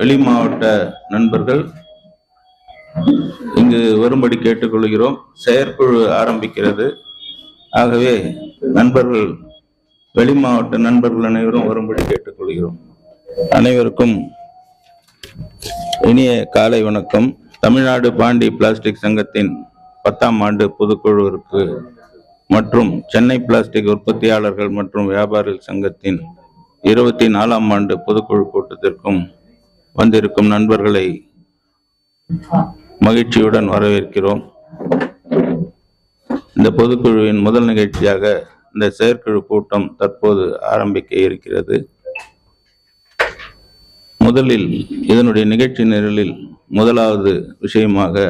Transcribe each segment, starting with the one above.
வெளி மாவட்ட நண்பர்கள் இங்கு வரும்படி கேட்டுக்கொள்கிறோம். செயற்குழு ஆரம்பிக்கிறது. ஆகவே நண்பர்கள், வெளி மாவட்ட நண்பர்கள் அனைவரும் வரும்படி கேட்டுக்கொள்கிறோம். அனைவருக்கும் இனிய காலை வணக்கம். தமிழ்நாடு பாண்டி பிளாஸ்டிக் சங்கத்தின் 10ஆம் ஆண்டு பொதுக்குழுவிற்கு மற்றும் சென்னை பிளாஸ்டிக் உற்பத்தியாளர்கள் மற்றும் வியாபாரிகள் சங்கத்தின் 24ஆம் ஆண்டு பொதுக்குழு கூட்டத்திற்கும் வந்திருக்கும் நண்பர்களை மகிழ்ச்சியுடன் வரவேற்கிறோம். இந்த பொதுக்குழுவின் முதல் நிகழ்ச்சியாக இந்த செயற்குழு கூட்டம் தற்போது ஆரம்பிக்க இருக்கிறது. முதலில் இதனுடைய நிகழ்ச்சி நிரலில் முதலாவது விஷயமாக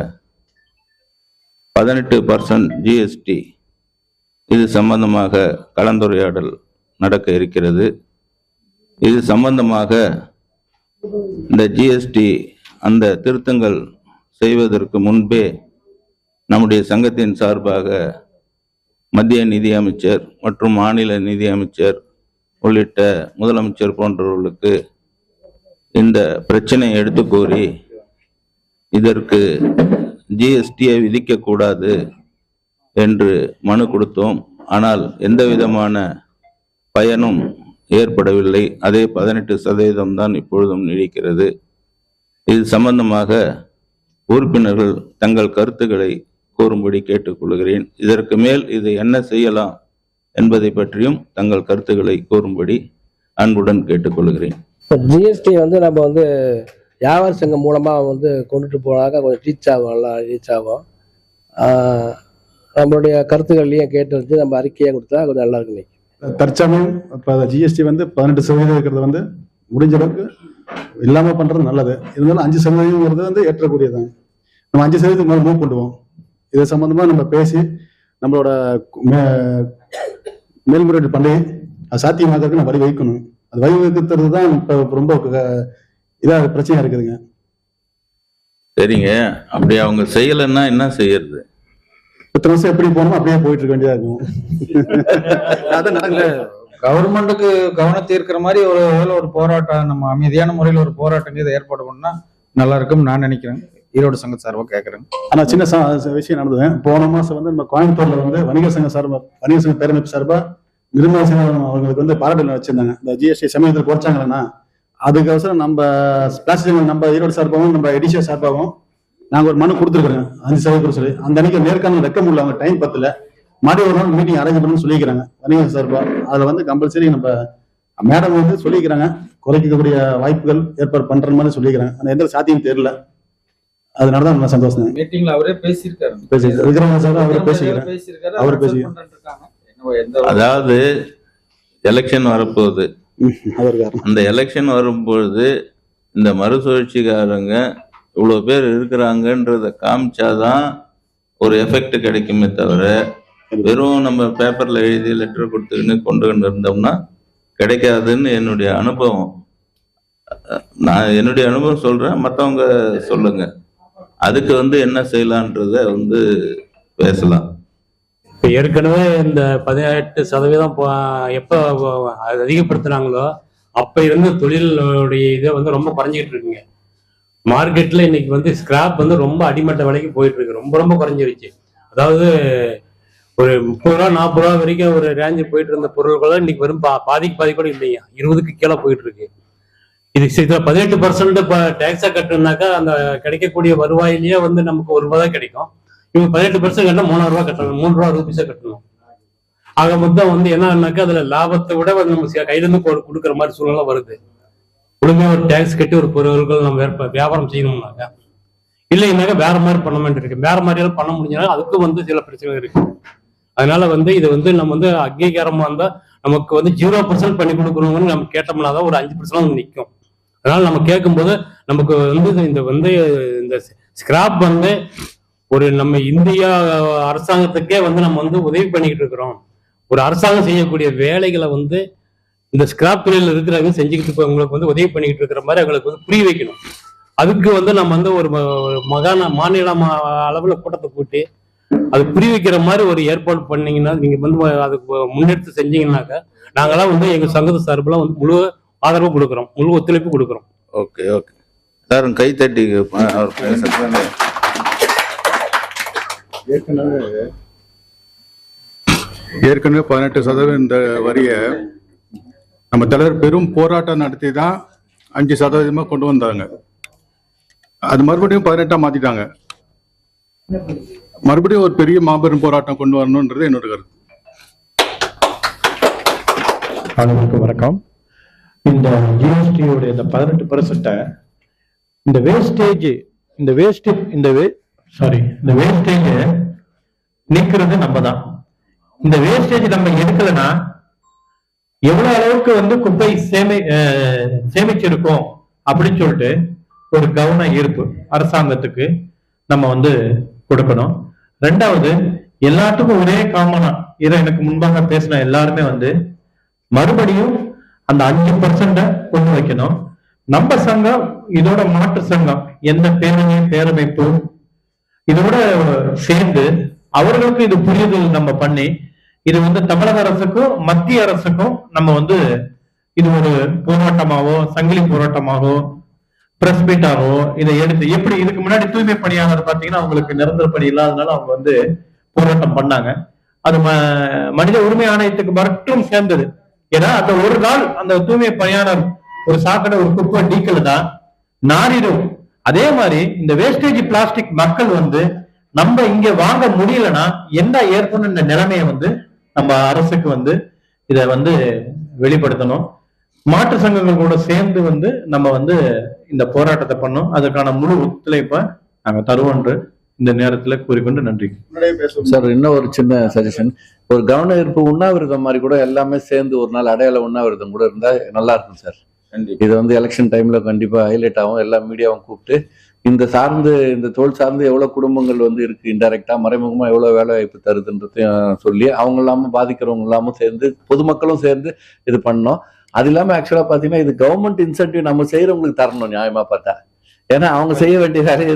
18% ஜிஎஸ்டி இது சம்பந்தமாக கலந்துரையாடல் நடக்க இருக்கிறது. இது சம்பந்தமாக இந்த ஜிஎஸ்டி அந்த திருத்தங்கள் செய்வதற்கு முன்பே நம்முடைய சங்கத்தின் சார்பாக மத்திய நிதி அமைச்சர் மற்றும் மாநில நிதி அமைச்சர் உள்ளிட்ட முதலமைச்சர் போன்றவர்களுக்கு இந்த பிரச்சனையை எடுத்து கூறி இதற்கு ஜிஎஸ்டியை விதிக்கக்கூடாது என்று மனு கொடுத்தோம். ஆனால் எந்த விதமான பயனும் ஏற்படவில்லை. அதே 18% தான் இப்பொழுதும் நீடிக்கிறது. இது சம்பந்தமாக உறுப்பினர்கள் தங்கள் கருத்துக்களை கூறும்படி கேட்டுக்கொள்கிறேன். இதற்கு மேல் இது என்ன செய்யலாம் என்பதை பற்றியும் தங்கள் கருத்துக்களை கூறும்படி அன்புடன் கேட்டுக்கொள்கிறேன். ஜிஎஸ்டி நம்ம வியாபார சங்கம் மூலமாக கொண்டுட்டு போனாக்க கொஞ்சம் ரீச் ஆகும், நல்லா ரீச் ஆகும். நம்மளுடைய கருத்துக்கள்லையும் கேட்டு வச்சு நம்ம அறிக்கையாக கொடுத்தா கொஞ்சம் நல்லா இருக்கு. தற்சமயம் இப்போ ஜிஎஸ்டி 18% இருக்கிறது முடிஞ்ச அளவுக்கு இல்லாமல் பண்ணுறது நல்லது. இருந்தாலும் 5% ஏற்றக்கூடியதான். நம்ம 5% மேலே மூவ் பண்ணுவோம். இது சம்பந்தமாக நம்ம பேசி நம்மளோட மேல்முறையீடு பண்ணி அது சாத்தியமாக்கிறதுக்கு நம்ம வழி வைக்கணும். அது வழி வைக்கிறது தான் இப்போ ரொம்ப இதாக பிரச்சனையா இருக்குதுங்க. சரிங்க, அப்படி அவங்க செய்யலைன்னா என்ன செய்யறது? 10 வருஷம் எப்படி போனோமோ அப்படியே போயிட்டு இருக்க வேண்டியதா இருக்கும். அதான் நடக்கல. கவர்மெண்ட்டுக்கு கவனத்தை இருக்கிற மாதிரி ஒரு போராட்டம், நம்ம அமைதியான முறையில் ஒரு போராட்டம் இதை ஏற்பாடு பண்ணா நல்லா இருக்கும் நான் நினைக்கிறேன். ஈரோடு சங்க சார்பாக கேட்கறேன். ஆனா சின்ன விஷயம் நடந்தது. போன மாசம் நம்ம கோயம்புத்தூர்ல வணிக சங்க சார்பா, வணிக சங்க பேரமைப்பு சார்பா நிர்மலா சீதாராமன் அவங்களுக்கு பாராட்டு வச்சிருந்தாங்க. இந்த ஜிஎஸ்டி சமயத்தில் குறைச்சாங்கன்னா அதுக்கோசரம் நம்ம பிளாஸ்டிக் நம்ம ஈரோடு சார்பாகவும் நம்ம எடிஷா சார்பாகவும் நாங்க ஒரு மனு கொடுத்துருக்கோங்க 5% சொல்லி. அந்த அன்னைக்கு நேர்காணல் வைக்க முடியல, அவங்க டைம் பத்தல. மறுபடியும் ஒரு நாள் மீட்டிங் அரேஞ்ச் பண்ணணும்னு சொல்லிக்கிறாங்க வணிக சார்பா. அதுல கம்பல்சரி நம்ம மேடம் சொல்லிக்கிறாங்க குறைக்கக்கூடிய வாய்ப்புகள் ஏற்பாடு பண்ற மாதிரி சொல்லிக்கிறாங்க. அந்த எந்த சாத்தியம் தெரியல. அதனாலதான் நல்லா சந்தோஷம். மீட்டிங்ல அவரே பேசியிருக்காரு. அதாவது எலெக்ஷன் வரப்போகுது. அந்த எலெக்ஷன் வரும்பொழுது இந்த மறுசுழற்சிக்காரங்க இவ்வளவு பேர் இருக்கிறாங்கன்றத காமிச்சாதான் ஒரு எஃபெக்ட் கிடைக்குமே தவிர வெறும் நம்ம பேப்பர்ல எழுதி லெட்டர் கொடுத்துக்கின்னு கொண்டு இருந்தோம்னா கிடைக்காதுன்னு என்னுடைய அனுபவம். நான் என்னுடைய அனுபவம் சொல்றேன், மற்றவங்க சொல்லுங்க. அதுக்கு என்ன செய்யலான்றத பேசலாம். ஏற்கனவே இந்த 18% எப்போ அதிகப்படுத்தினாங்களோ அப்ப இருந்து தொழிலுடைய இதை ரொம்ப குறைஞ்சிக்கிட்டு இருக்குங்க. மார்க்கெட்ல இன்னைக்கு ஸ்கிராப் ரொம்ப அடிமட்ட விலைக்கு போயிட்டு இருக்கு. ரொம்ப ரொம்ப குறைஞ்சிருச்சு. அதாவது ஒரு 30 ரூபா 40 ரூபா வரைக்கும் ஒரு ரேஞ்சு போயிட்டு இருந்த பொருள்கள் இன்னைக்கு வெறும் பாதிக்கு பாதி கூட இல்லையா, 20க்கு கீழே போயிட்டு இருக்கு. இதுல 18% டேக்ஸா கட்டுனாக்கா அந்த கிடைக்கக்கூடிய வருவாயிலேயே நமக்கு 1 ரூபா தான் கிடைக்கும். இவங்க 18% கட்டினா 3 ரூபா கட்டணும், 3 ரூபா ரூபீஸா கட்டணும். ஆக மொத்தம் என்னன்னாக்கா அதுல லாபத்தை விட நம்ம கையில இருந்து கொடுக்குற மாதிரி சூழ்நிலை வருது. ஒழுங்கா ஒரு டேக்ஸ் கட்டி ஒரு பொருட்கள் நம்ம வியாபாரம் செய்யணும்னாக்கா, இல்லைன்னாக்கா வேற மாதிரி பண்ண வேண்டியிருக்கு. வேற மாதிரியெல்லாம் பண்ண முடிஞ்சாலும் அதுக்கும் சில பிரச்சனை இருக்கு. அதனால இது நம்ம அங்கீகாரமா இருந்தா நமக்கு 0% பண்ணி கொடுக்கணும்னு நம்ம கேட்டோம்னாதான் ஒரு 5% நிற்கும். அதனால நம்ம கேட்கும்போது நமக்கு இந்த ஸ்கிராப் ஒரு நம்ம இந்தியா அரசாங்கத்துக்கே நம்ம உதவி பண்ணிக்கிட்டு இருக்கிறோம். ஒரு அரசாங்கம் செய்யக்கூடிய வேலைகளை இந்த ஸ்கிராப் தொழில் இருக்கிறவங்க செஞ்சுக்கிட்டு உங்களுக்கு உதவி பண்ணிக்கிட்டு இருக்கிற மாதிரி அவங்களுக்கு புரிய வைக்கணும். அதுக்கு நம்ம ஒரு மாநில அளவுல கூட்டத்தை கூட்டி அது புரிய வைக்கிற மாதிரி ஒரு ஏற்பாடு பண்ணீங்கன்னா, நீங்க அதுக்கு முன்னெடுத்து செஞ்சீங்கன்னாக்கா நாங்களாம் எங்க சங்கத்து சார்பில் முழு ஆதரவு கொடுக்குறோம், முழு ஒத்துழைப்பு கொடுக்குறோம். Okay okay. எல்லாரும் கை தட்டி அவர் பேசுறது. ஏற்கனவே 18% இந்த வரியை நம்ம தலைவர் பெரும் போராட்டம் நடத்தி தான் 5% கொண்டு வந்தாங்க. அது மறுபடியும் 18 மாத்திட்டாங்க. மறுபடியும் ஒரு பெரிய மாபெரும் போராட்டம் கொண்டு வரணும்ன்றது என்னோட கருத்து. அனைவருக்கும் வணக்கம். இந்த ஜிஎஸ்டியோட இந்த 18% இந்த வேஸ்டேஜ் நீக்கிறது நம்ம தான். இந்த வேஸ்டேஜ் நம்ம எடுக்கலன்னா எவ்வளவு அளவுக்கு குப்பை சேமிச்சிருக்கோம் அப்படின்னு சொல்லிட்டு ஒரு கவன ஈர்ப்பு அரசாங்கத்துக்கு நம்ம கொடுக்கணும். ரெண்டாவது, எல்லாத்துக்கும் ஒரே காமனா இதை எனக்கு முன்பாக பேசின எல்லாருமே மறுபடியும் அந்த 5% கொண்டு வைக்கணும். நம்ம சங்கம் இதோட மாற்று சங்கம் எந்த பேரமைப்பு இதோட சேர்ந்து அவர்களுக்கு இது புரிதல் நம்ம பண்ணி இது தமிழக அரசுக்கும் மத்திய அரசுக்கும் நம்ம இது ஒரு போராட்டமாவோ சங்கிலி போராட்டமாகவோ பிரஸ் மீட்டாவோ இதை எடுத்து எப்படி இதுக்கு முன்னாடி தூய்மை பணியாளர் பாத்தீங்கன்னா அவங்களுக்கு நிரந்தர பணி இல்லாதனால அவங்க போராட்டம் பண்ணாங்க. அது மனித உரிமை ஆணையத்துக்கு மட்டும் சேர்ந்தது. ஏன்னா அந்த ஒரு நாள் அந்த தூய்மை பணியாளர் ஒரு சாக்கடை ஒரு குப்பை டீக்கல்தான் நாரிடும். அதே மாதிரி இந்த வேஸ்டேஜ் பிளாஸ்டிக் மக்கள் நம்ம இங்க வாங்க முடியலன்னா என்ன ஏற்படும் இந்த நிலைமையை நம்ம அரசுக்கு இத வெளிப்படுத்தணும். மாற்று சங்கங்கள் கூட சேர்ந்து நம்ம இந்த போராட்டத்தை பண்ணோம். அதுக்கான முழு ஒத்துழைப்பை நாங்க தருவோம் என்று இந்த நேரத்துல கூறிக்கொண்டு நன்றி சார். இன்னும் ஒரு சின்ன சஜஷன், ஒரு கவன ஈர்ப்பு உண்ணாவிரதம் மாதிரி கூட எல்லாமே சேர்ந்து ஒரு நாள் அடையாள உண்ணாவிரதம் கூட இருந்தா நல்லா இருக்கும் சார். இது எலெக்ஷன் டைம்ல கண்டிப்பா ஹைலைட் ஆகும். எல்லா மீடியாவும் கூப்பிட்டு இந்த தொழில் சார்ந்து எவ்வளவு குடும்பங்கள் இருக்கு, இன்டைரக்டா மறைமுகமா எவ்வளவு வேலை வாய்ப்பு தருதுன்றதையும் சொல்லி அவங்க இல்லாம பாதிக்கிறவங்க இல்லாம சேர்ந்து பொதுமக்களும் சேர்ந்து இது பண்ணோம். அது இல்லாம ஆக்சுவலா பாத்தீங்கன்னா இது கவர்மெண்ட் இன்சென்டிவ் நம்ம செய்யறவங்களுக்கு தரணும் நியாயமா பார்த்தா. ஏன்னா அவங்க செய்ய வேண்டிய வேலையை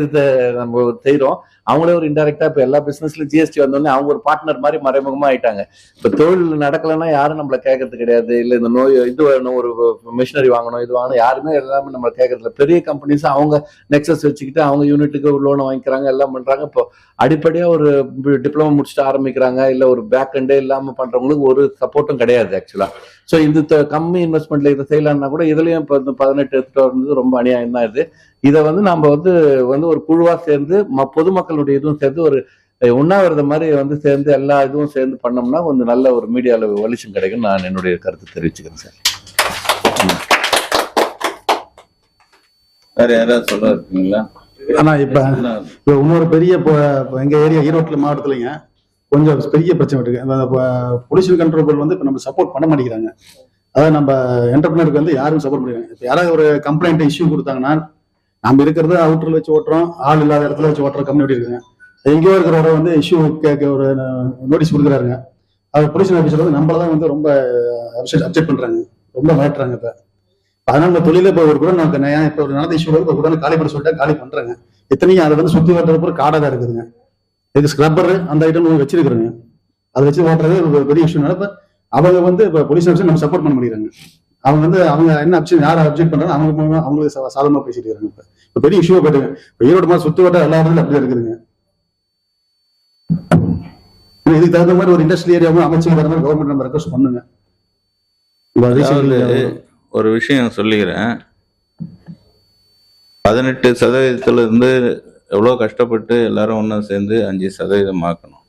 நம்ம செய்யறோம். அவங்களே ஒரு இன்டைரக்டா இப்ப எல்லா பிசினஸ்லயும் ஜிஎஸ்டி வந்தோடனே அவங்க ஒரு பார்ட்னர் மாதிரி மறைமுகமா ஆயிட்டாங்க. இப்ப தொழில் நடக்கலன்னா யாரும் நம்மள கேட்கறது கிடையாது. இல்ல இந்த நோய் இது வேணும், ஒரு மிஷினரி வாங்கணும், இது வாங்கணும், யாருமே எல்லாமே நம்மள கேட்கறதுல. பெரிய கம்பெனிஸ் அவங்க நெக்ஸஸ் வச்சுக்கிட்டு அவங்க யூனிட்டுக்கு லோனை வாங்கிக்கிறாங்க, எல்லாம் பண்றாங்க. இப்போ அடிப்படையா ஒரு டிப்ளமோ முடிச்சுட்டு ஆரம்பிக்கிறாங்க, இல்ல ஒரு பேக் எண்டே இல்லாம பண்றவங்களுக்கு ஒரு சப்போர்ட்டும் கிடையாது ஆக்சுவலா. ஸோ இந்த கம்மி இன்வெஸ்ட்மெண்ட்ல இதை செய்யலாம்னா கூட இதுலயும் இப்போ 18 எடுத்துட்டு வந்தது ரொம்ப அநியாயம் தான். இதை நம்ம ஒரு குழுவா சேர்ந்து பொதுமக்களுடைய இதுவும் சேர்ந்து ஒரு உண்ணாவிரதம் மாதிரி சேர்ந்து எல்லா இதுவும் சேர்ந்து பண்ணோம்னா கொஞ்சம் நல்ல ஒரு மீடியால வெளிச்சம் கிடைக்கும். நான் என்னுடைய கருத்து தெரிவிச்சுக்கிறேன் சார். வேற யாராவது சொல்ல இருக்கீங்களா? ஆனா இப்ப இன்னொரு பெரிய எங்க ஏரியா ஈரோட்டில் மாவட்டத்துலங்க கொஞ்சம் பெரிய பிரச்சனை இருக்கு. பொல்யூஷன் கண்ட்ரோல் போர்டு இப்ப நம்ம சப்போர்ட் பண்ண மாட்டேங்கிறாங்க. அதாவது நம்ம என்டர்பிரினருக்கு யாரும் சப்போர்ட் பண்ணிக்கிறாங்க. இப்ப யாராவது ஒரு கம்ப்ளைண்ட் இஷ்யூ கொடுத்தாங்கன்னா நம்ம இருக்கிறது அவுட்டர்ல வச்சு ஓட்டுறோம், ஆள் இல்லாத இடத்துல வச்சு ஓட்டுற கம்யூனிட்டி இருக்குங்க. எங்கேயோ இருக்கிறவரை இஷ்யூ கேட்க ஒரு நோட்டீஸ் கொடுக்குறாருங்க. அவர் பொல்யூஷன் ஆஃபீஸர் நம்மளதான் ரொம்ப அப்செக்ட் பண்றாங்க, ரொம்ப மாட்டுறாங்க. இப்ப அதனால நம்ம தொழில இப்ப ஒரு கூட நமக்கு இப்ப ஒரு நடந்த இஷ்யூ இப்ப கூட காலி பண்ண சொல்லிட்டா காலி பண்றாங்க. எத்தனையும் அதை சுத்தி வர்றதுக்கு ஒரு காடா தான் இருக்குதுங்க. இதுக்கு ஸ்க்ரப்பர் அந்த ஐட்டம் வச்சிருக்கிறேங்க. அதை வச்சு ஓட்டுறது ஒரு பெரிய விஷயம். அவங்க இப்ப போலீஸ் ஆஃபீஸர் நம்ம சப்போர்ட் பண்ண முடியறாங்க. அவங்க என்ன யார் அப்செக்ட் பண்றாங்க அவங்களுக்கு சாதகமா பேசிட்டு இருக்காங்க. இப்ப பெரிய இஷ்யூ போயிட்டுங்க. இப்ப ஈரோடு மாதிரி சுத்து வட்ட எல்லா இடத்துலயும் அப்படியே இருக்குதுங்க. இதுக்கு தகுந்த மாதிரி ஒரு இண்டஸ்ட்ரியல் ஏரியாவும் அமைச்சு வர மாதிரி கவர்மெண்ட் நம்ம ரெக்வஸ்ட் பண்ணுங்க. ஒரு விஷயம் சொல்லிக்கிறேன். 18% எவ்வளோ கஷ்டப்பட்டு எல்லாரும் ஒன்றா சேர்ந்து 5% ஆக்கணும்.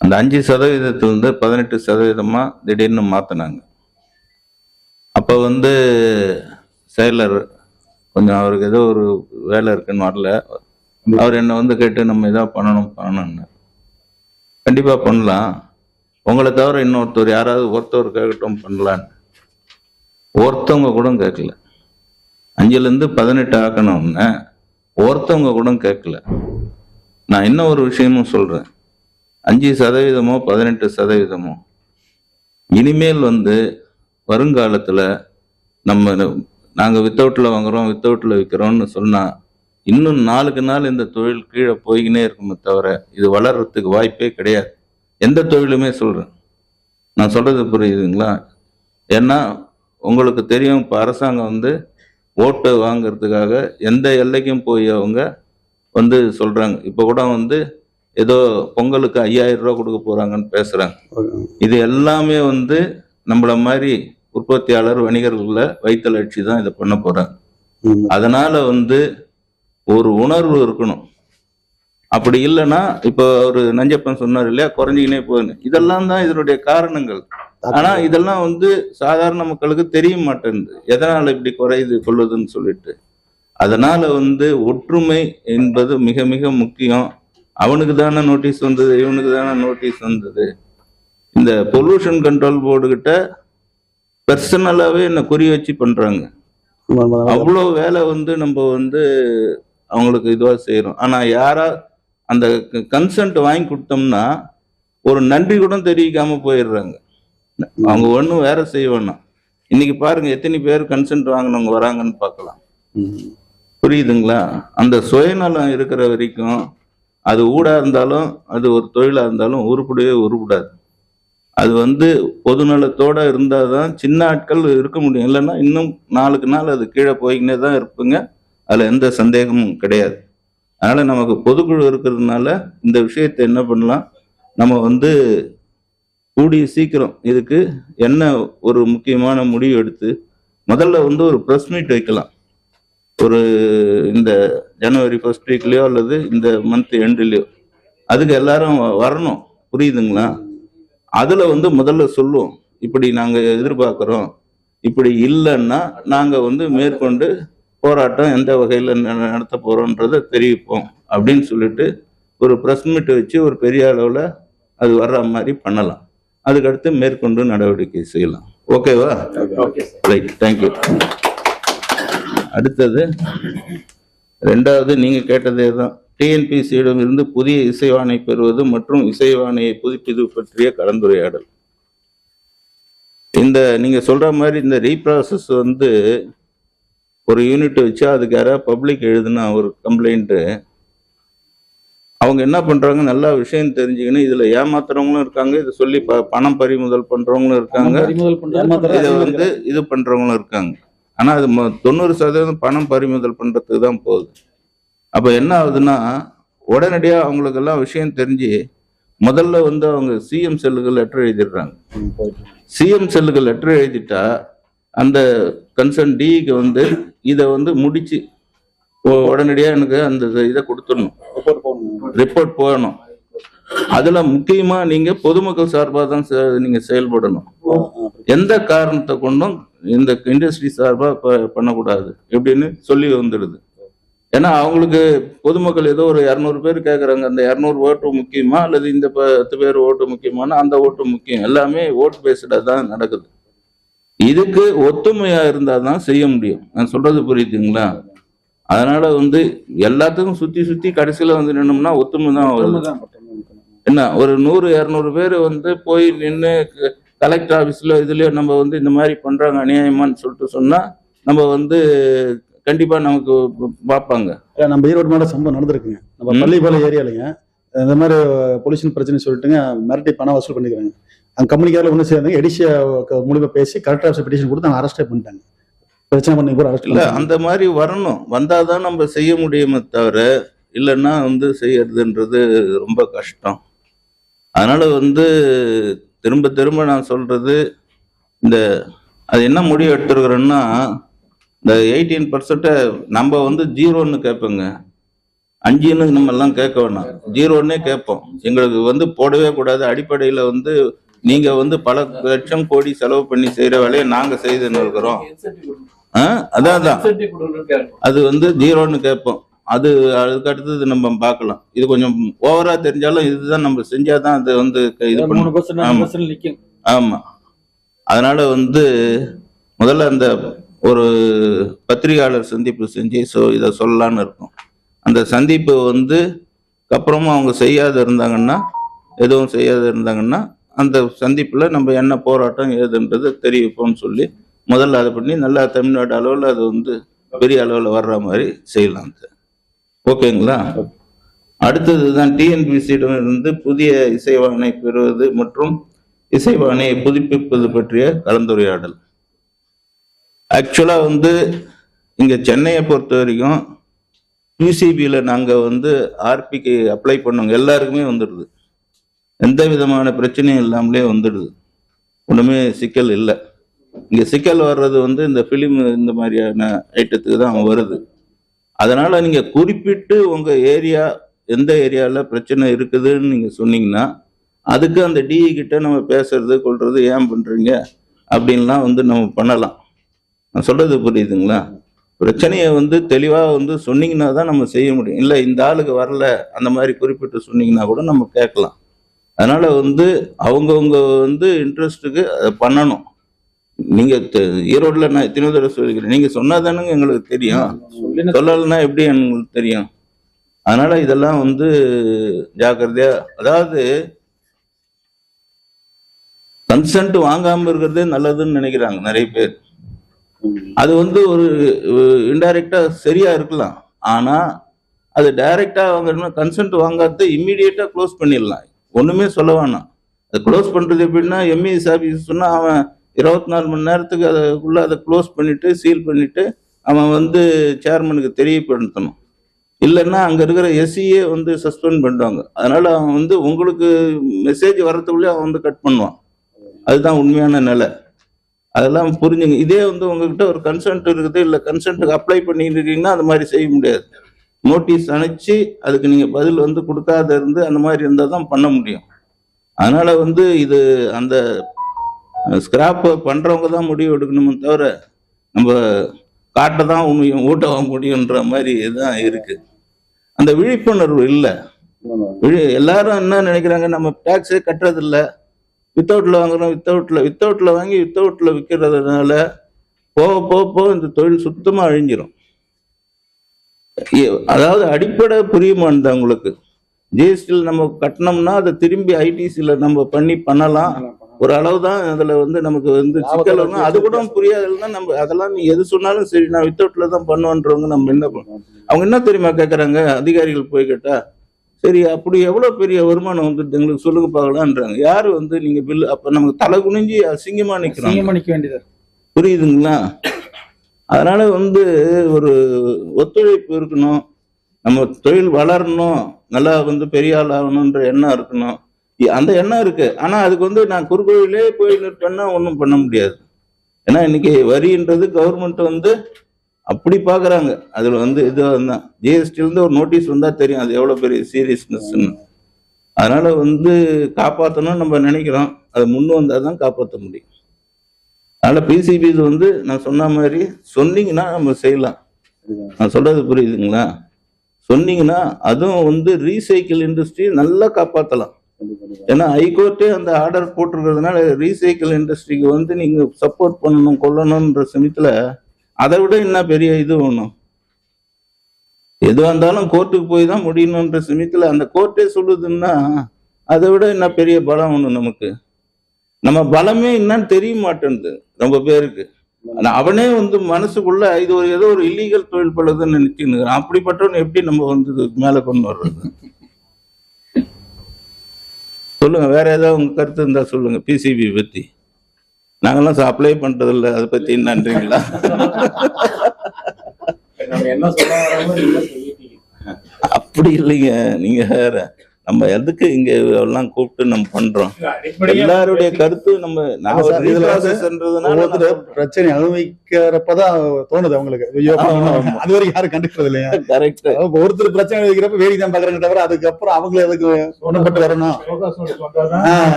அந்த 5% 18% திடீர்னு மாத்தினாங்க. அப்போ செயலர் கொஞ்சம் அவருக்கு ஏதோ ஒரு வேலை இருக்குன்னு வரல. அவர் என்ன கேட்டு நம்ம ஏதோ பண்ணணும்னு. கண்டிப்பா பண்ணலாம். உங்களை தவிர இன்னொருத்தர் யாராவது ஒருத்தவர் கேட்கட்டும் பண்ணலான்னு. ஒருத்தவங்க கூட கேட்கல. 5லேருந்து 18 ஆக்கணும்னு ஒருத்தவங்க கூட கேட்கல. நான் இன்னும் ஒரு விஷயமும் சொல்றேன். 5% 18% இனிமேல் வருங்காலத்துல நாங்க வித்தவுட்ல வாங்குறோம், வித்தவுட்ல விற்கிறோம்னு சொன்னா இன்னும் நாளுக்கு நாள் இந்த தொழில் கீழே போய்கினே இருக்குமே தவிர இது வளர்றதுக்கு வாய்ப்பே கிடையாது. எந்த தொழிலுமே சொல்றேன். நான் சொல்றது புரியுதுங்களா? ஏன்னா உங்களுக்கு தெரியும், இப்ப அரசாங்கம் ஓட்டு வாங்கிறதுக்காக எந்த எல்லைக்கும் போய் அவங்க வந்து சொல்றாங்க. இப்போ கூட வந்து ஏதோ பொங்கலுக்கு 5000 ரூபா கொடுக்க போறாங்கன்னு பேசுறாங்க. இது எல்லாமே வந்து நம்மள மாதிரி உற்பத்தியாளர் வணிகர்கள வைத்தல் அடிச்சு தான் இதை பண்ண போறாங்க. அதனால வந்து ஒரு உணர்வு இருக்கணும். அப்படி இல்லைன்னா இப்போ ஒரு நஞ்சப்பன் சொன்னார் இல்லையா, குறைஞ்சிக்கினே போகுது. இதெல்லாம் தான் இதனுடைய காரணங்கள். ஆனா இதெல்லாம் வந்து சாதாரண மக்களுக்கு தெரிய மாட்டேங்குது, எதனால இப்படி குறையுது கொள்ளுதுன்னு சொல்லிட்டு. அதனால வந்து ஒற்றுமை என்பது மிக மிக முக்கியம். அவனுக்கு தானே நோட்டீஸ் வந்தது, இவனுக்கு தானே நோட்டீஸ் வந்தது. இந்த பொல்யூஷன் கண்ட்ரோல் போர்டு கிட்ட பர்சனலாவே என்ன குறி வச்சு பண்றாங்க. அவ்வளோ வேலை வந்து நம்ம வந்து அவங்களுக்கு இதுவா செய்யறோம். ஆனா யாரா அந்த கன்சென்ட் வாங்கி கொடுத்தோம்னா ஒரு நன்றி கூட தெரிவிக்காம போயிடுறாங்க. அவங்க ஒன்றும் வேற செய்ய வேணாம். இன்னைக்கு பாருங்க எத்தனை பேர் கன்சென்ட் வாங்கினவங்க வராங்கன்னு பார்க்கலாம். புரியுதுங்களா? அந்த சுயநலம் இருக்கிற வரைக்கும் அது ஊடா இருந்தாலும் அது ஒரு தொழிலா இருந்தாலும் உருப்படவே உருப்படாது. அது வந்து பொதுநலத்தோட இருந்தாதான் சின்ன ஆட்கள் இருக்க முடியும். இல்லைன்னா இன்னும் நாளுக்கு நாள் அது கீழே போய்கினே தான் இருப்புங்க. அதுல எந்த சந்தேகமும் கிடையாது. அதனால நமக்கு பொதுக்குழு இருக்கிறதுனால இந்த விஷயத்தை என்ன பண்ணலாம், நம்ம வந்து கூடிய சீக்கிரம் இதுக்கு என்ன ஒரு முக்கியமான முடிவு எடுத்து முதல்ல வந்து ஒரு ப்ரெஸ் மீட் வைக்கலாம். ஒரு இந்த ஜனவரி 1st வீக்லயோ அல்லது இந்த மந்த் எண்ட்லயோ அதுக்கு எல்லாரும் வரணும். புரியுதுங்களா? அதுல வந்து முதல்ல சொல்லுவோம், இப்படி நாங்க எதிர்பார்க்கிறோம், இப்படி இல்லைன்னா நாங்க வந்து மேற்கொண்டு போராட்டம் எந்த வகையில நடத்த போறோன்றதை தெரிவிப்போம் அப்படின்னு சொல்லிட்டு ஒரு ப்ரெஸ் மீட் வச்சு ஒரு பெரிய அளவுல அது வர்ற மாதிரி பண்ணலாம். அதுக்கடுத்து மேற்கொண்டு நடவடிக்கை செய்யலாம். ஓகேவா? Right, thank you. அடுத்தது ரெண்டாவது நீங்க கேட்டதே தான், டிஎன்பிசியிடம் இருந்து புதிய இசைவாணை பெறுவது மற்றும் இசைவாணையை புதுப்பிது பற்றிய கலந்துரையாடல். இந்த நீங்க சொல்ற மாதிரி இந்த ரீப்ராசஸ் வந்து ஒரு யூனிட் வச்சு அதுக்கு யாராவது பப்ளிக் எழுதுனா ஒரு கம்ப்ளைண்ட், அவங்க என்ன பண்றாங்க, நல்லா விஷயம் தெரிஞ்சுக்கணும். இதுல ஏமாத்துறவங்களும் இருக்காங்க, இதை சொல்லி பணம் பறிமுதல் பண்றவங்களும் இருக்காங்க, இதை வந்து இது பண்றவங்களும் இருக்காங்க. ஆனா அது 90% பணம் பறிமுதல் பண்றதுக்கு தான் போகுது. அப்ப என்ன ஆகுதுன்னா உடனடியா அவங்களுக்கு எல்லாம் விஷயம் தெரிஞ்சு முதல்ல வந்து அவங்க சிஎம் செல்லுக்கு லெட்டர் எழுதிடுறாங்க. சிஎம் செல்லுக்கு லெட்டர் எழுதிட்டா அந்த கன்சர்ன் டிக்கு வந்து இதை வந்து முடிச்சு உடனடியா எனக்கு அந்த இதை கொடுத்துடணும், ரிப்போர்ட் போகணும். அதுல முக்கியமா நீங்க பொதுமக்கள் சார்பாக தான் நீங்க செயல்படணும். எந்த காரணத்தை கொண்டும் இந்த இண்டஸ்ட்ரி சார்பா பண்ணக்கூடாது எப்படின்னு சொல்லி வந்துடுது. ஏன்னா அவங்களுக்கு பொதுமக்கள் ஏதோ ஒரு 200 பேர் கேட்கறாங்க, அந்த 200 ஓட்டு முக்கியமா அல்லது இந்த 10 பேர் ஓட்டு முக்கியமான அந்த ஓட்டு முக்கியம், எல்லாமே ஓட் பேஸ்டா தான் நடக்குது. இதுக்கு ஒத்துமையா இருந்தாதான் செய்ய முடியும். நான் சொல்றது புரியுதுங்களா? அதனால வந்து எல்லாத்துக்கும் சுத்தி சுத்தி கடைசியில வந்து நின்னோம்னா ஒத்துமை தான் வருது. என்ன ஒரு 100-200 பேர் வந்து போய் நின்று கலெக்டர் ஆஃபீஸ்ல இதுலயோ நம்ம வந்து இந்த மாதிரி பண்றாங்க அநியாயமான்னு சொல்லிட்டு சொன்னா நம்ம வந்து கண்டிப்பா நமக்கு பார்ப்பாங்க. நம்ம ஈரோடு மாவட்ட சம்பவம் நடந்திருக்குங்க. நம்ம பள்ளிப்பாளையம் ஏரியாலங்க இந்த மாதிரி பொல்யூஷன் பிரச்சனை சொல்லிட்டுங்க மிரட்டி பணம் வசூல் பண்ணிக்கிறாங்க. அந்த கம்பெனிக்காரில் ஒன்று சேர்ந்தாங்க, எடிஷியா மூலியமா பேசி கலெக்டர் ஆஃபீஸ் பெட்டிஷன் கொடுத்து அவங்க அரெஸ்டே பண்ணிட்டாங்க. பிரச்சனை பண்ணி கூட அரெஸ்ட் இல்லை. அந்த மாதிரி வரணும், வந்தாதான் நம்ம செய்ய முடியுமே தவிர இல்லைன்னா வந்து செய்யறதுன்றது ரொம்ப கஷ்டம். அதனால வந்து திரும்ப திரும்ப நான் சொல்றது, இந்த அது என்ன முடிவு எடுத்துருக்குறோன்னா இந்த 18% நம்ம வந்து 0ன்னு கேட்போங்க, 5ன்னு நம்ம எல்லாம் கேட்க வேணாம், 0ன்னே கேட்போம். எங்களுக்கு வந்து போடவே கூடாது. அடிப்படையில வந்து நீங்க வந்து பல லட்சம் கோடி செலவு பண்ணி செய்யற வேலையை நாங்க செய்துன்னு இருக்கிறோம். அதான் அது வந்து 0ன்னு கேட்போம். அதுக்கு அடுத்தது நம்ம பார்க்கலாம். இது கொஞ்சம் ஓவரா தெரிஞ்சாலும் இதுதான் நம்ம செஞ்சாதான் அது வந்து இது பண்ணும். ஆமா, அதனால வந்து முதல்ல அந்த ஒரு பத்திரிகையாளர் சந்திப்பு செஞ்சு இதை சொல்லலான்னு இருக்கும். அந்த சந்திப்பு வந்து அப்புறமா அவங்க செய்யாத இருந்தாங்கன்னா, எதுவும் செய்யாத இருந்தாங்கன்னா அந்த சந்திப்புல நம்ம என்ன போராட்டம் ஏதுன்றது தெரிவிப்போம்னு சொல்லி முதல்ல அதை பண்ணி நல்லா தமிழ்நாடு அளவில் அது வந்து பெரிய அளவில் வர்ற மாதிரி செய்யலாம். ஓகேங்களா? அடுத்ததுதான் டிஎன்பிசியிடம் இருந்து புதிய இசைவாணை பெறுவது மற்றும் இசைவாணையை புதுப்பிப்பது பற்றிய கலந்துரையாடல். ஆக்சுவலா வந்து இங்க சென்னையை பொறுத்த வரைக்கும் பிசிபியில் நாங்கள் வந்து ஆர்பிக்கு அப்ளை பண்ணவங்க எல்லாருக்குமே வந்துடுது. எந்த விதமான பிரச்சனையும் இல்லாமலே வந்துடுது. ஒன்றுமே சிக்கல் இல்லை. இங்கே சிக்கல் வர்றது வந்து இந்த ஃபிலிம் இந்த மாதிரியான ஐட்டத்துக்கு தான் வருது. அதனால் நீங்கள் குறிப்பிட்டு உங்கள் ஏரியா எந்த ஏரியாவில் பிரச்சனை இருக்குதுன்னு நீங்கள் சொன்னீங்கன்னா அதுக்கு அந்த டிஇ கிட்ட நம்ம பேசுறது கொள்றது ஏன் பண்ணுறீங்க அப்படின்லாம் வந்து நம்ம பண்ணலாம். நான் சொல்கிறது புரியுதுங்களா? பிரச்சனையை வந்து தெளிவாக வந்து சொன்னீங்கன்னா தான் நம்ம செய்ய முடியும். இல்லை இந்த ஆளுக்கு வரல அந்த மாதிரி குறிப்பிட்டு சொன்னீங்கன்னா கூட நம்ம கேட்கலாம். அதனால் வந்து அவங்கவுங்க வந்து இன்ட்ரெஸ்ட்டுக்கு அதை பண்ணணும். நீங்கள் ஈரோட்டில் நான் எத்தனை தடவை சொல்லிக்கிறேன், நீங்கள் சொன்னால் தானுங்க எங்களுக்கு தெரியும், சொல்லலைன்னா எப்படி எங்களுக்கு தெரியும்? அதனால் இதெல்லாம் வந்து ஜாக்கிரதையாக, அதாவது கன்சென்ட் வாங்காமல் இருக்கிறதே நல்லதுன்னு நினைக்கிறாங்க நிறைய பேர். அது வந்து ஒரு இன்டைரக்டா சரியா இருக்கலாம். ஆனா அது டைரக்டா வாங்கணும்னா கன்சென்ட் வாங்காத இம்மீடியட்டா க்ளோஸ் பண்ணிடலாம். ஒண்ணுமே சொல்ல வேணாம். அதை க்ளோஸ் பண்றது எப்படின்னா எம்இஎஸ் ஆஃபீஸ் சொன்னா அவன் 24 மணி நேரத்துக்கு அதுக்குள்ள அதை க்ளோஸ் பண்ணிட்டு சீல் பண்ணிட்டு அவன் வந்து சேர்மனுக்கு தெரியப்படுத்தணும். இல்லைன்னா அங்க இருக்கிற எஸ்சியே வந்து சஸ்பெண்ட் பண்ணுவாங்க. அதனால அவன் வந்து உங்களுக்கு மெசேஜ் வர்றதுக்குள்ளே அவன் வந்து கட் பண்ணுவான். அதுதான் உண்மையான நிலை. அதெல்லாம் புரிஞ்சுங்க. இதே வந்து உங்ககிட்ட ஒரு கன்சென்ட் இருக்குது, இல்லை கன்சென்ட்டுக்கு அப்ளை பண்ணிட்டு இருக்கீங்கன்னா அது மாதிரி செய்ய முடியாது. நோட்டீஸ் அனுப்பிச்சு அதுக்கு நீங்கள் பதில் வந்து கொடுக்காத இருந்து அந்த மாதிரி இருந்தால் தான் பண்ண முடியும். அதனால வந்து இது அந்த ஸ்கிராப் பண்ணுறவங்க தான் முடிவு எடுக்கணுமே தவிர நம்ம காட்ட தான் முடியும் ஊட்ட முடியுன்ற மாதிரி தான் இருக்கு. அந்த விழிப்புணர்வு இல்லை. எல்லாரும் என்ன நினைக்கிறாங்க, நம்ம டேக்ஸே கட்டுறதில்லை, வித்தவுட்ல வாங்குறோம், வித்தவுட்ல வாங்கி வித்தவுட்ல விற்கிறதுனால போக போக போக இந்த தொழில் சுத்தமா அழிஞ்சிரும். அதாவது அடிப்படை புரியுமான்னு உங்களுக்கு ஜிஎஸ்டியில் நம்ம கட்டணம்னா அதை திரும்பி ஐடிசியில் நம்ம பண்ணலாம். ஒரு அளவு தான் அதில் வந்து நமக்கு வந்து சிக்கல் வரும். அது கூட புரியாதுன்னா நம்ம அதெல்லாம் நீ எது சொன்னாலும் சரி நான் வித்தவுட்ல தான் பண்ணுவேன்றவங்க நம்ம என்ன பண்ணுவோம்? அவங்க என்ன தெரியுமா கேட்குறாங்க, அதிகாரிகள் போய் கேட்டா சரி அப்படி எவ்வளோ பெரிய வருமானம் வந்து எங்களுக்கு சொல்லுங்க பார்க்கலான்றாங்க. யாரு வந்து நீங்க பில்லு அப்ப நமக்கு தலை குனிஞ்சி அசிங்கமா நிற்க வேண்டியது, புரியுதுங்களா? அதனால வந்து ஒரு ஒத்துழைப்பு இருக்கணும், நம்ம தொழில் வளரணும், நல்லா வந்து பெரிய ஆள் ஆகணுன்ற எண்ணம் இருக்கணும். அந்த எண்ணம் இருக்கு. ஆனா அதுக்கு வந்து நான் குறுக்கோயிலே போய் நிற்பேன்னா ஒன்றும் பண்ண முடியாது. ஏன்னா இன்னைக்கு வரின்றது கவர்மெண்ட் வந்து அப்படி பாக்குறாங்க. அதுல வந்து இது தான் ஜிஎஸ்டிலேருந்து ஒரு நோட்டீஸ் வந்தா தெரியும் அது எவ்வளவு பெரிய சீரியஸ்னஸ்ன்னு. அதனால வந்து காப்பாற்றணும்னு நம்ம நினைக்கிறோம், அது முன் வந்தால் தான் காப்பாற்ற முடியும். அதனால பிசிபி வந்து நான் சொன்ன மாதிரி சொன்னீங்கன்னா நம்ம செய்யலாம். நான் சொல்றது புரியுதுங்களா? சொன்னீங்கன்னா அதுவும் வந்து ரீசைக்கிள் இண்டஸ்ட்ரி நல்லா காப்பாற்றலாம். ஏன்னா ஹைகோர்ட்டே அந்த ஆர்டர் போட்டிருக்கிறதுனால ரீசைக்கிள் இண்டஸ்ட்ரிக்கு வந்து நீங்க சப்போர்ட் பண்ணணும் கொள்ளணும்ன்ற சமயத்துல அதை விட என்ன பெரிய இது ஒண்ணும். எதுவாக இருந்தாலும் கோர்ட்டுக்கு போய் தான் முடியணுன்ற சமயத்துல அந்த கோர்ட்டே சொல்லுதுன்னா அதை விட என்ன பெரிய பலம் ஒண்ணு நமக்கு. நம்ம பலமே என்னன்னு தெரிய மாட்டேன்து ரொம்ப பேருக்கு. அவனே வந்து மனசுக்குள்ள இது ஒரு ஏதோ ஒரு இல்லீகல் தொழில் பழகுதுன்னு நினைச்சுன்னு அப்படிப்பட்டவன் எப்படி நம்ம வந்து மேல கொண்டு வர்றது? சொல்லுங்க, வேற ஏதாவது உங்க கருத்து இருந்தா சொல்லுங்க பிசிபி பத்தி. நாங்கெல்லாம் அப்ளை பண்றது இல்லை, அதை பத்தி என்னன்றீங்களா? அப்படி இல்லைங்க, நீங்க வேற. நம்ம எதுக்கு இங்க எல்லாம் கூப்பிட்டு நம்ம பண்றோம்? எல்லாருடைய கருத்து நம்ம பிரச்சனை அனுபவிக்கிறப்பதான் தோணுது அவங்களுக்கு. அது வரைக்கும் யாரும் கண்டுக்கிறது இல்லையா? கரெக்ட். ஒருத்தர் பிரச்சனை அனுபவிக்கிறப்ப வேடிக்கை தான் பாக்குறாங்க தவிர அதுக்கப்புறம் அவங்களை எதுக்கு ஒண்ணுப்பட்டு வரணும்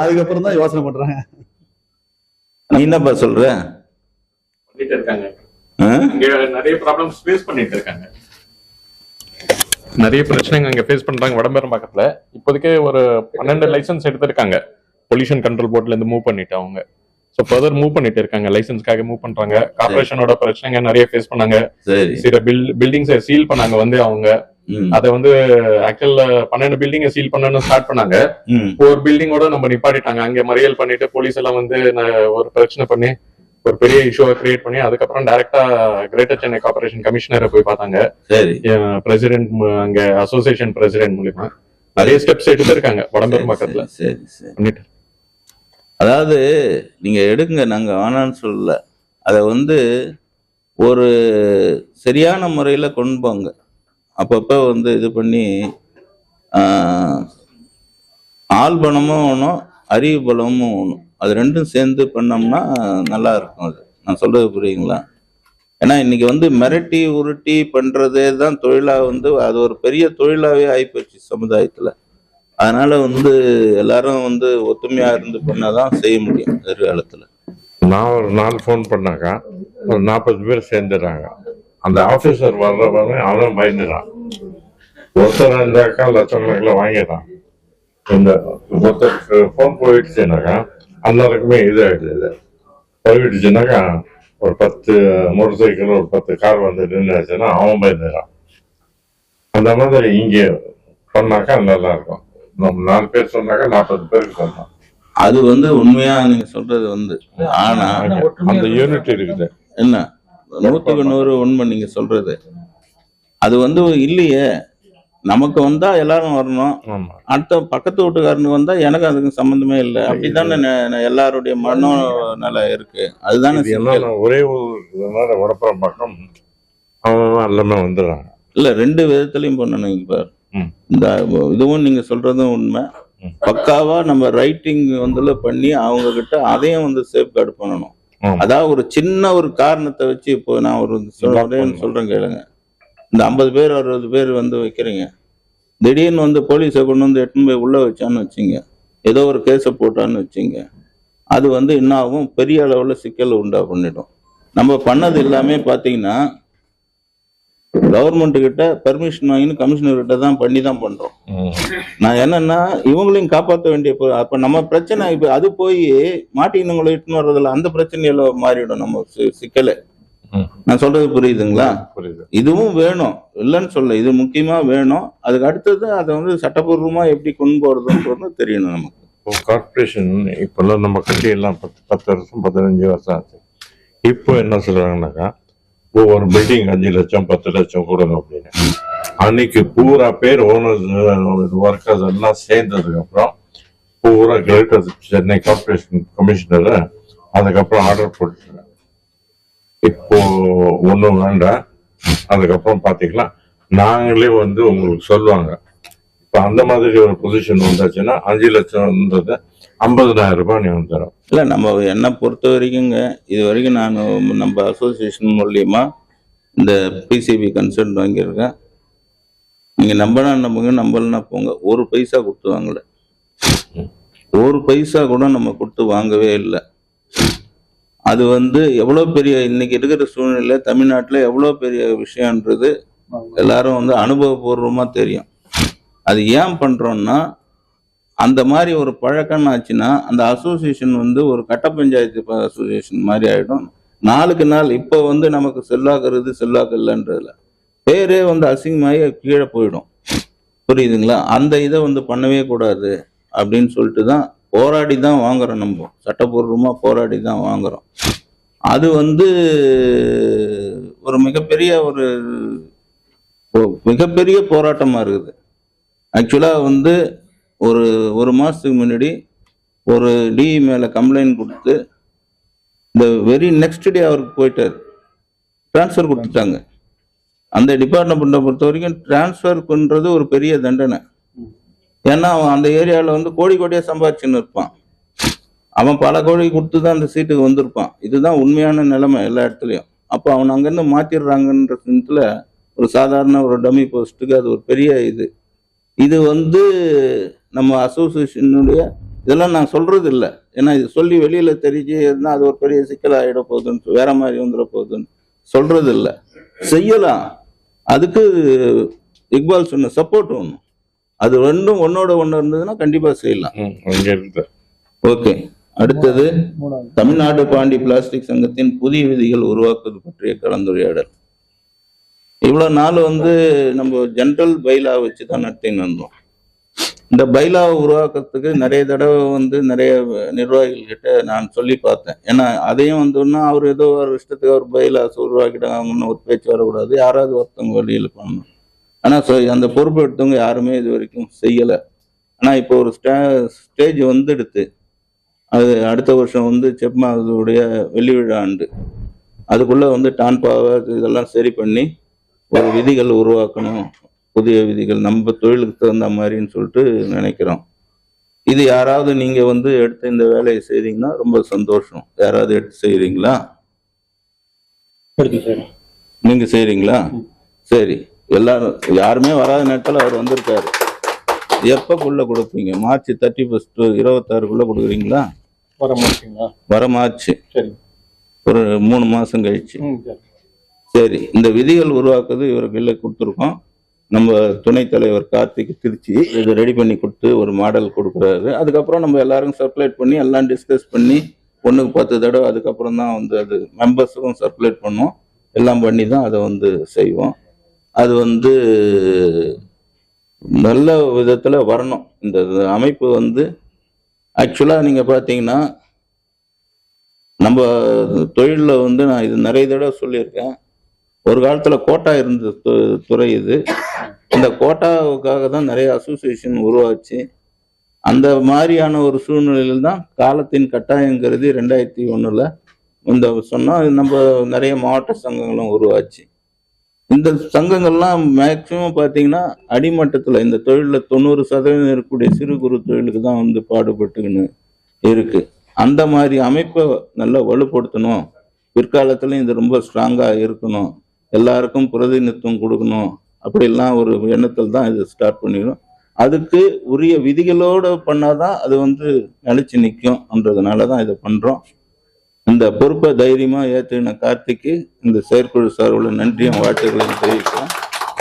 அதுக்கப்புறம் தான் யோசனை பண்றாங்க. நீ என்னப்பா சொல்ற? இருக்காங்க நிறைய ப்ராப்ளம்ஸ் ஃபேஸ் பண்ணிட்டு இருக்காங்க, நிறைய பிரச்சனைங்க அங்க ஃபேஸ் பண்றாங்க. வடம்பேரம் பக்கத்துல இப்போதைக்கு ஒரு 12 லைசன்ஸ் எடுத்திருக்காங்க பொல்யூஷன் கண்ட்ரோல் போர்ட்ல இருந்து மூவ் பண்ணிட்டு அவங்க. ஸோ ஃபர்தர் மூவ் பண்ணிட்டு இருக்காங்க, லைசன்ஸ்க்காக மூவ் பண்றாங்க. கார்பரேஷனோட பிரச்சனைங்க நிறைய ஃபேஸ் பண்ணாங்க. சில பில்டிங்ஸை சீல் பண்ணாங்க வந்து அவங்க. அதை வந்து ஆக்சுவலா 12 பில்டிங்கை சீல் பண்ணணும்னு ஸ்டார்ட் பண்ணாங்க. ஒரு பில்டிங்கோட நம்ம நிப்பாட்டிட்டாங்க. அங்க மறியல் பண்ணிட்டு போலீஸ் எல்லாம் வந்து ஒரு பிரச்சனை பண்ணி ஒரு பெரிய இஷ்யூவை கிரியேட் பண்ணி அதுக்கப்புறம் டைரக்டா கிரேட்டர் சென்னை கார்பரேஷன் கமிஷனரை போய் பார்த்தாங்க. பிரசிடென்ட் அங்க அசோசியேஷன் பிரசிடென்ட் மூலியமா நிறைய ஸ்டெப்ஸ் எடுத்திருக்காங்க வடம்பேரம் பக்கத்துல. பண்ணிட்டு அதாவது நீங்க எடுங்க, நாங்க வேணான்னு சொல்லல. அதை வந்து ஒரு சரியான முறையில் கொண்டு போங்க. அப்பப்போ வந்து இது பண்ணி ஆள் பலமும் வேணும், அறிவு பலமும் வேணும். அது ரெண்டும் சேர்ந்து பண்ணோம்னா நல்லா இருக்கும். அது நான் சொல்றது புரியுங்களா? ஏன்னா இன்னைக்கு வந்து மிரட்டி உருட்டி பண்றதே தான் தொழிலா வந்து அது ஒரு பெரிய தொழிலாவே ஆயிப்போச்சு சமுதாயத்துல. அதனால வந்து எல்லாரும் வந்து ஒத்துமையா இருந்து பண்ணாதான் செய்ய முடியும் எதிர்காலத்துல. நான் ஒரு 4 ஃபோன் பண்ணாக்கா ஒரு 40 பேர் சேர்ந்துடுறாங்க. அந்த ஆபீசர் வர்றவங்க அவனும் பயந்துறான். ஒருத்தர் இருந்தாக்கா லட்சக்கணக்கில் வாங்கிடுறான். இந்த ஒருத்தருக்கு ஃபோன் போயிடுச்சுனாக்கா எல்லாருக்குமே இது ஆயிடுது. போயிடுச்சுனாக்கா ஒரு 10 மோட்டர் சைக்கிள் ஒரு 10 கார் வந்து நின்றுச்சுன்னா அவன் பயந்துறான். அந்த மாதிரி இங்கே பண்ணாக்கா நல்லா இருக்கும். நம்ம 4 பேர் சொன்னாக்கா 40 பேருக்கு சொன்னோம். அது வந்து உண்மையா நீங்க சொல்றது வந்து, ஆனா அந்த யூனிட் இருக்குது. என்ன 100க்கு 100 உண்மை நீங்க சொல்றது. அது வந்து இல்லையே, நமக்கு வந்தா எல்லாரும் வரணும், ஆமா. அடுத்த பக்கத்து வீட்டுக்காரனுக்கு வந்தா எனக்கு அதுக்கு சம்பந்தமே இல்லை. அப்படித்தானே எல்லாருடைய மனநல இருக்கு. அதுதானே இது என்னன்னா ஒரே ஒரு வடப்புறம் பக்கம் அவன் எல்லாமே வந்துடுறாங்க. இல்ல, 2 விதத்துலயும் பண்ணணும். இப்ப இந்த இதுவும் நீங்க சொல்றதும் உண்மை. பக்காவா நம்ம ரைட்டிங் வந்து பண்ணி அவங்க கிட்ட அதையும் வந்து சேஃப்கார்டு பண்ணணும். அதாவது ஒரு சின்ன ஒரு காரணத்தை வச்சு, இப்போ நான் ஒரு சொல்றேன் கேளுங்க. இந்த 50 பேர் 60 பேர் வந்து வைக்கிறீங்க, திடீர்னு வந்து போலீஸை கொண்டு வந்து எட்டுன்னு போய் உள்ள வச்சான்னு வச்சுங்க, ஏதோ ஒரு கேஸை போட்டான்னு வச்சுங்க, அது வந்து என்ன ஆகும், பெரிய அளவுல சிக்கல் உண்டா பண்ணிடும். நம்ம பண்ணது எல்லாமே பாத்தீங்கன்னா கவர்மெண்ட் கிட்ட பெர்மிஷன் வாங்கி கமிஷனர் கிட்ட தான் பண்ணி தான் பண்றோம். நான் என்னன்னா இவங்களையும் காப்பாற்ற வேண்டிய அப்ப நம்ம பிரச்சனை இப்ப அது போய் மாட்டினவங்களை இட்டுன்னு வர்றதுல அந்த பிரச்சனையில மாறிடும் நம்ம சிக்கலை. நான் சொல்றது புரியுதுங்களா? இதுவும் வேணும், இல்லைன்னு சொல்ல, இது முக்கியமா வேணும். அதுக்கு அடுத்தது அதை வந்து சட்டப்பூர்வமா எப்படி கொண்டு போறதுன்றது தெரியணும் நமக்கு. கார்பரேஷன் இப்பெல்லாம் நம்ம கட்டி எல்லாம் 10 வருஷம் 15 வருஷம் ஆச்சு. இப்போ என்ன சொல்றாங்கன்னாக்கா ஒவ்வொரு பில்டிங் 5 லட்சம் 10 லட்சம் கொடுங்க அப்படின்னு. அன்னைக்கு பூரா பேர் ஓனர்ஸ் ஒர்க்கர்ஸ் எல்லாம் சேர்ந்ததுக்கு அப்புறம் பூரா கிரேட்டர் சென்னை கார்பரேஷன் கமிஷனர் அதுக்கப்புறம் ஆர்டர் போட்டுருக்காங்க. இப்போ ஒன்றும் வேண்டாம், அதுக்கப்புறம் பாத்தீங்கன்னா நாங்களே வந்து உங்களுக்கு சொல்லுவாங்க. இப்போ அந்த மாதிரி ஒரு பொசிஷன் வந்தாச்சுன்னா 5 லட்சம்ன்றது 50,000 ரூபாய் நீ தரோம். இல்லை, நம்ம என்ன பொறுத்த வரைக்குங்க, இது வரைக்கும் நான் நம்ம அசோசியேஷன் மூலியமா இந்த பிசிபி கன்சல்ட் வாங்கியிருக்கேன். நீங்க நம்பினா நம்புங்க, நம்பலன்னா போங்க. 1 பைசா கொடுத்து வாங்கல, 1 பைசா கூட நம்ம கொடுத்து வாங்கவே இல்லை. அது வந்து எவ்வளோ பெரிய இன்னைக்கு இருக்கிற சூழ்நிலை தமிழ்நாட்டில் எவ்வளோ பெரிய விஷயன்றது எல்லாரும் வந்து அனுபவபூர்வமா தெரியும். அது ஏன் பண்றோம்னா, அந்த மாதிரி ஒரு பழக்கம் ஆச்சுன்னா அந்த அசோசியேஷன் வந்து ஒரு கட்ட பஞ்சாயத்து அசோசியேஷன் மாதிரி ஆயிடும். நாளுக்கு நாள் இப்போ வந்து நமக்கு செல்லாக்குறது செல்லாக்கு இல்லைன்றதுல பேரே வந்து அசிங்கமாகி கீழே போயிடும். புரியுதுங்களா? அந்த இதை வந்து பண்ணவே கூடாது அப்படின்னு சொல்லிட்டு தான் போராடி தான் வாங்குறோம். நம்ம சட்டப்பூர்வமாக போராடி தான் வாங்குறோம். அது வந்து ஒரு மிகப்பெரிய போராட்டமாக இருக்குது. ஆக்சுவலாக வந்து ஒரு மாதத்துக்கு முன்னாடி ஒரு டிஇ மேலே கம்ப்ளைண்ட் கொடுத்து இந்த வெரி நெக்ஸ்ட் டே அவருக்கு போயிட்டார், டிரான்ஸ்ஃபர் கொடுத்துட்டாங்க. அந்த டிபார்ட்மெண்ட்டை பொறுத்த வரைக்கும் டிரான்ஸ்ஃபர் பண்ணுறது ஒரு பெரிய தண்டனை. ஏன்னா அவன் அந்த ஏரியாவில் வந்து கோடி கோடியாக சம்பாதிச்சுன்னு இருப்பான். அவன் பல கோடி கொடுத்து தான் அந்த சீட்டுக்கு வந்திருப்பான். இதுதான் உண்மையான நிலைமை எல்லா இடத்துலையும். அப்போ அவன் அங்கேருந்து மாற்றிடுறாங்கன்ற சிந்தத்தில் ஒரு சாதாரண ஒரு டம்மி போஸ்ட்டுக்கு அது ஒரு பெரிய இது வந்து நம்ம அசோசியேஷனுடைய இதெல்லாம் நான் சொல்றது இல்லை. ஏன்னா இது சொல்லி வெளியில தெரிஞ்சு இருந்தால் அது ஒரு பெரிய சிக்கலாகிட போகுதுன்னு, வேற மாதிரி வந்துட போகுதுன்னு சொல்றது இல்லை. செய்யலாம், அதுக்கு இக்பால் சொன்ன சப்போர்ட் ஒன்றும், அது ரெண்டும் ஒன்னோட ஒன்று இருந்ததுன்னா கண்டிப்பா செய்யலாம். ஓகே. அடுத்தது தமிழ்நாடு பாண்டி பிளாஸ்டிக் சங்கத்தின் புதிய விதிகள் உருவாக்குவது பற்றிய கலந்துரையாடல். இவ்வளவு நாள் வந்து நம்ம ஜென்ரல் பைலா வச்சு தான் நடத்தின்னு வந்தோம். இந்த பைலாவை உருவாக்குறதுக்கு நிறைய தடவை வந்து நிறைய நிர்வாகிகள் கிட்ட நான் சொல்லி பார்த்தேன். ஏன்னா அதையும் வந்தோன்னா அவர் ஏதோ ஒரு இஷ்டத்துக்கு அவர் பைலா உருவாக்கிட்டாங்கன்னு ஒரு பேச்சு வரக்கூடாது, யாராவது ஒருத்தவங்க வழியில் பண்ணணும். ஆனால் அந்த பொறுப்பு எடுத்தவங்க யாருமே இது வரைக்கும் செய்யலை. ஆனால் இப்போ ஒரு ஸ்டேஜ் வந்துடுத்து. அது அடுத்த வருஷம் வந்து செப்மாவுடைய வெள்ளி விழா ஆண்டு. அதுக்குள்ள வந்து டான்பாவை இதெல்லாம் சரி பண்ணி ஒரு விதிகள் உருவாக்கணும், புதிய விதிகள் நம்ம தொழிலுக்கு தகுந்த மாதிரின்னு சொல்லிட்டு நினைக்கிறோம். இது யாராவது நீங்க வந்து எடுத்து இந்த வேலையை செய்றீங்கன்னா ரொம்ப சந்தோஷம். யாராவது எடுத்து செய்றீங்களா? நீங்க செய்றீங்களா? சரி, எல்லாரும் யாருமே வராத நேரத்தில் அவர் வந்திருக்காரு. எப்பக்குள்ள கொடுப்பீங்க? மார்ச் 31 26க்குள்ள கொடுக்குறீங்களா? வர மார்ச், ஒரு 3 மாசம் கழிச்சு. சரி, இந்த விதிகள் உருவாக்குறது இவர்களை கொடுத்துருக்கோம். நம்ம துணைத் தலைவர் கார்த்திக் திருச்சி இது ரெடி பண்ணி கொடுத்து ஒரு மாடல் கொடுக்குறாரு. அதுக்கப்புறம் நம்ம எல்லாரும் சர்க்குலேட் பண்ணி எல்லாம் டிஸ்கஸ் பண்ணி 1க்கு 10 தடவை அதுக்கப்புறம் தான் வந்து அது மெம்பர்ஸுக்கும் சர்க்குலேட் பண்ணோம். எல்லாம் பண்ணி தான் அதை வந்து செய்வோம். அது வந்து நல்ல விதத்தில் வரணும். இந்த அமைப்பு வந்து ஆக்சுவலாக நீங்கள் பார்த்தீங்கன்னா நம்ம தொழிலில் வந்து நான் இது நிறைய தடவை சொல்லியிருக்கேன். ஒரு காலத்தில் கோட்டா இருந்த துறை இது. இந்த கோட்டாவுக்காக தான் நிறைய அசோசியேஷன் உருவாச்சு. அந்த மாதிரியான ஒரு சூழ்நிலையில் தான் காலத்தின் கட்டாயங்கிறது 2001 இந்த சொன்னால் நம்ம நிறைய மாவட்ட சங்கங்களும் உருவாச்சு. இந்த சங்கங்கள்லாம் மேக்சிமம் பார்த்தீங்கன்னா அடிமட்டத்தில் இந்த தொழிலில் 90% இருக்கக்கூடிய சிறு குறு தொழிலுக்கு தான் வந்து பாடுபட்டுக்கின்னு இருக்கு. அந்த மாதிரி அமைப்பை நல்லா வலுப்படுத்தணும். பிற்காலத்துலையும் இது ரொம்ப ஸ்ட்ராங்காக இருக்கணும், எல்லாருக்கும் பிரதிநிதித்துவம் கொடுக்கணும், அப்படிலாம் ஒரு எண்ணத்தில் தான் இதை ஸ்டார்ட் பண்ணிக்கணும். அதுக்கு உரிய விதிகளோடு பண்ணாதான் அது வந்து நிலைச்சு நிற்கும்ன்றதுனால தான் இதை பண்ணுறோம். இந்த பொறுப்பை தைரியமாக ஏற்றின கார்த்திக்கு இந்த செயற்குழு சார்பில் நன்றியும் வாழ்த்துக்களையும் தெரிவிக்கிறோம்.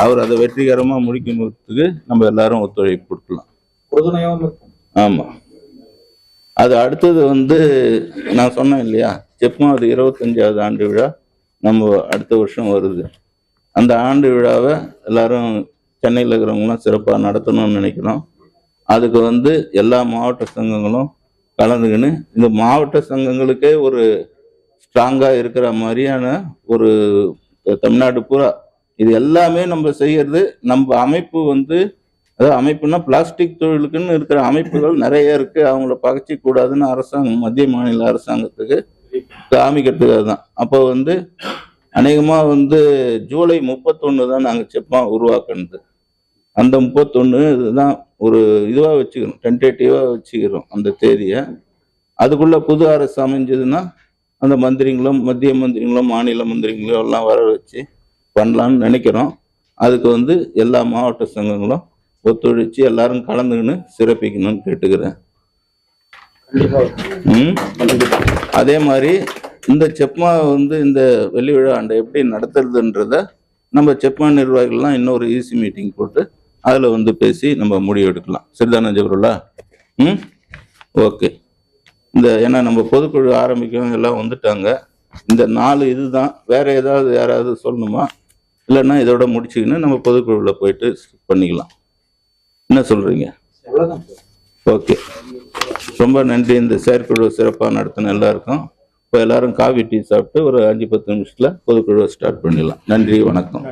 அவர் அதை வெற்றிகரமாக முடிக்கணுன்றதுக்கு நம்ம எல்லாரும் ஒத்துழைப்பு கொடுக்கலாம். ஆமாம், அது அடுத்தது வந்து நான் சொன்னேன் இல்லையா, ஜெப்மாவது 25வது ஆண்டு விழா நம்ம அடுத்த வருஷம் வருது. அந்த ஆண்டு விழாவை எல்லாரும் சென்னையில் இருக்கிறவங்களாம் சிறப்பாக நடத்தணும்னு நினைக்கிறோம். அதுக்கு வந்து எல்லா மாவட்ட சங்கங்களும் கலந்துக்கின்னு இந்த மாவட்ட சங்கங்களுக்கே ஒரு ஸ்ட்ராங்காக இருக்கிற மாதிரியான ஒரு தமிழ்நாடு பூரா இது எல்லாமே நம்ம செய்யறது. நம்ம அமைப்பு வந்து அதாவது அமைப்புனா பிளாஸ்டிக் தொழிலுக்குன்னு இருக்கிற அமைப்புகள் நிறைய இருக்கு. அவங்கள பகைச்சி கூடாதுன்னு அரசாங்கம் மத்திய மாநில அரசாங்கத்துக்கு காமிக்கிறதுக்காக தான். அப்போ வந்து அநேகமாக வந்து ஜூலை 31 தான் நாங்கள் செப்பா உருவாக்குனது. அந்த 31 இதுதான் ஒரு இதுவாக வச்சுக்கிறோம், டென்டேட்டிவாக வச்சுக்கிறோம் அந்த தேதியை. அதுக்குள்ள புது அரசு அமைஞ்சதுன்னா அந்த மந்திரிங்களும் மத்திய மந்திரிங்களும் மாநில மந்திரிங்களும் எல்லாம் வர வச்சு பண்ணலான்னு நினைக்கிறோம். அதுக்கு வந்து எல்லா மாவட்ட சங்கங்களும் ஒத்துழைச்சு எல்லாரும் கலந்துக்கின்னு சிறப்பிக்கணும்னு கேட்டுக்கிறேன். அதே மாதிரி இந்த செப்மா வந்து இந்த வெள்ளி விழா ஆண்டை எப்படி நடத்துறதுன்றத நம்ம செப்மா நிர்வாகிகள்லாம் இன்னொரு ஈசி மீட்டிங் போட்டு அதில் வந்து பேசி நம்ம முடிவு எடுக்கலாம். சரிதானே ஜபருல்லா? ஓகே. இந்த ஏன்னா நம்ம பொதுக்குழு ஆரம்பிக்கவும் எல்லாம் வந்துட்டாங்க. இந்த 4 இதுதான். வேற ஏதாவது யாராவது சொல்லணுமா? இல்லைன்னா இதோட முடிச்சுக்கின்னு நம்ம பொதுக்குழுவில் போயிட்டு பண்ணிக்கலாம். என்ன சொல்றீங்க? ஓகே, ரொம்ப நன்றி. இந்த செயற்குழு சிறப்பாக நடத்தின எல்லாருக்கும். இப்போ எல்லாரும் காஃபி டீ சாப்பிட்டு ஒரு 5-10 நிமிஷத்தில் பொதுக்குழுவை ஸ்டார்ட் பண்ணிடலாம். நன்றி, வணக்கம்.